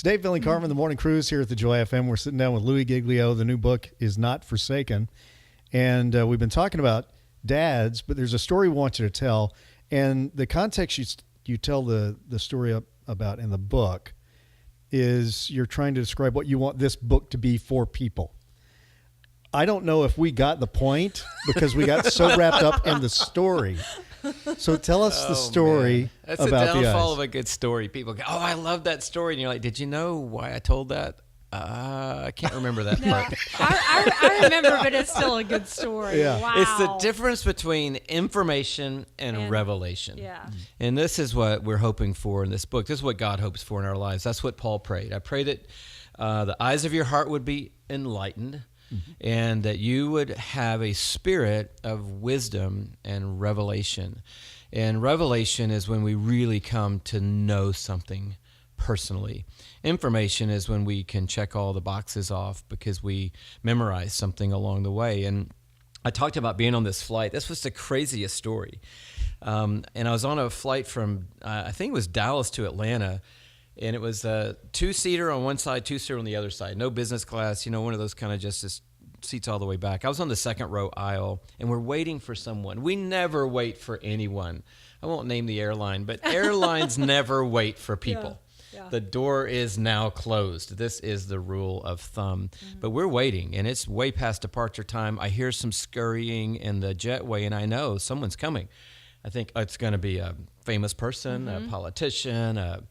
Dave, Phil, and Carmen, the Morning Cruise here at the Joy FM. We're sitting down with Louie Giglio. The new book is Not Forsaken. And we've been talking about dads, but there's a story we want you to tell. And the context you tell the story about in the book is you're trying to describe what you want this book to be for people. I don't know if we got the point because we got so wrapped up in the story. So tell us the story man. That's about the the downfall eyes. of a good story. People go, I love that story. And you're like, did you know why I told that? I can't remember that part. I remember, but it's still a good story. Yeah. Wow. It's the difference between information and revelation. Yeah. And this is what we're hoping for in this book. This is what God hopes for in our lives. That's what Paul prayed. I pray that the eyes of your heart would be enlightened, and that you would have a spirit of wisdom and revelation. And revelation is when we really come to know something personally. Information is when we can check all the boxes off because we memorize something along the way. And I talked about being on this flight. This was the craziest story. And I was on a flight from, I think it was Dallas to Atlanta. And it was a two-seater on one side, two-seater on the other side. No business class, one of those kind of just seats all the way back. I was on the second row aisle, and we're waiting for someone. We never wait for anyone. I won't name the airline, but airlines never wait for people. Yeah. The door is now closed. This is the rule of thumb. But we're waiting, and it's way past departure time. I hear some scurrying in the jetway, and I know someone's coming. I think it's going to be a famous person, a politician, a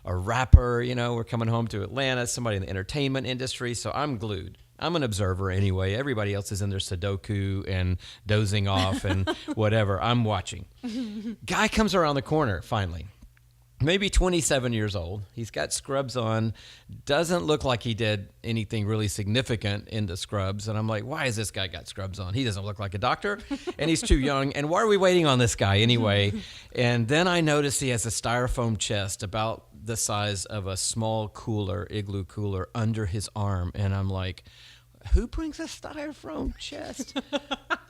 rapper. We're coming home to Atlanta, somebody in the entertainment industry. So I'm glued. I'm an observer anyway. Everybody else is in their Sudoku and dozing off and whatever. I'm watching. Guy comes around the corner finally. Maybe 27 years old. He's got scrubs on. Doesn't look like he did anything really significant in the scrubs. And I'm like, why has this guy got scrubs on? He doesn't look like a doctor, and he's too young. And why are we waiting on this guy anyway? And then I notice he has a styrofoam chest about the size of a small cooler, igloo cooler, under his arm. And I'm like, who brings a styrofoam chest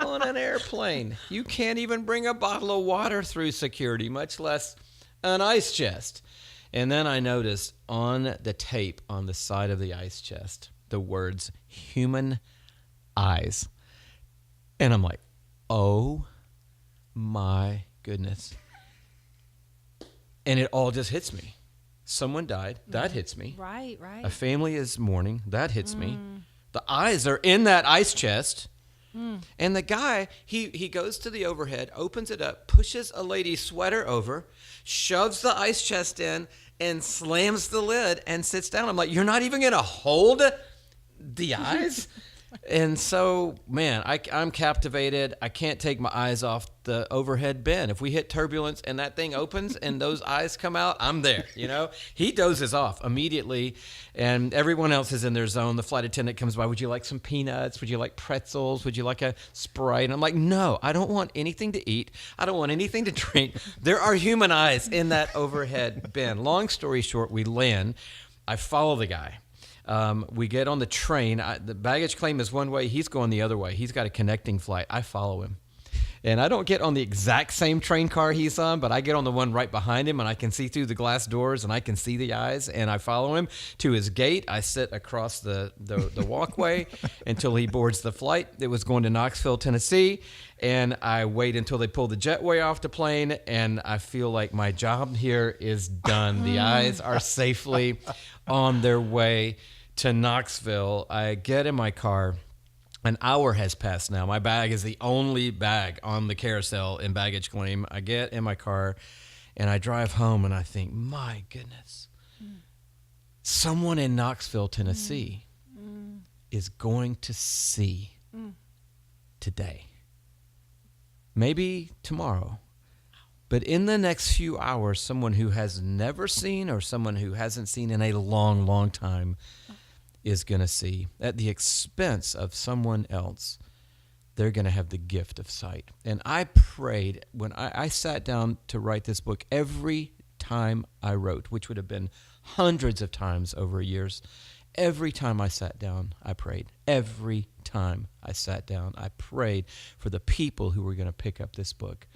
on an airplane? You can't even bring a bottle of water through security, much less an ice chest. And then I noticed on the tape on the side of the ice chest the words human eyes. And I'm like, oh my goodness. And it all just hits me. Someone died. That hits me. Right. A family is mourning. That hits me. The eyes are in that ice chest. And the guy, he goes to the overhead, opens it up, pushes a lady's sweater over, shoves the ice chest in, and slams the lid and sits down. I'm like, you're not even going to hold the eyes? And so, man, I'm captivated. I can't take my eyes off the overhead bin. If we hit turbulence and that thing opens and those eyes come out, I'm there, He dozes off immediately, and everyone else is in their zone. The flight attendant comes by. Would you like some peanuts? Would you like pretzels? Would you like a Sprite? And I'm like, no, I don't want anything to eat. I don't want anything to drink. There are human eyes in that overhead bin. Long story short, we land. I follow the guy. We get on the train. The baggage claim is one way. He's going the other way. He's got a connecting flight. I follow him. And I don't get on the exact same train car he's on, but I get on the one right behind him, and I can see through the glass doors, and I can see the eyes, and I follow him to his gate. I sit across the walkway until he boards the flight. It was going to Knoxville, Tennessee, and I wait until they pull the jetway off the plane, and I feel like my job here is done. The eyes are safely on their way to Knoxville. I get in my car. An hour has passed now. My bag is the only bag on the carousel in baggage claim. I get in my car, and I drive home, and I think, my goodness, someone in Knoxville, Tennessee is going to see today. Maybe tomorrow. But in the next few hours, someone who has never seen or someone who hasn't seen in a long, long time is going to see. At the expense of someone else, they're going to have the gift of sight. And I prayed when I sat down to write this book. Every time I wrote, which would have been hundreds of times over years, every time I sat down, I prayed. Every time I sat down, I prayed for the people who were going to pick up this book.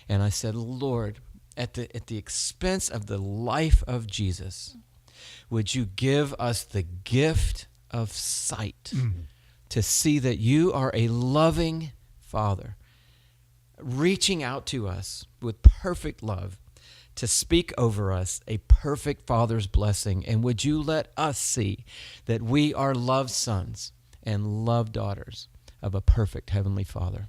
And I said, Lord, at the expense of the life of Jesus, would you give us the gift of sight to see that you are a loving Father, reaching out to us with perfect love to speak over us a perfect Father's blessing. And would you let us see that we are loved sons and loved daughters of a perfect Heavenly Father.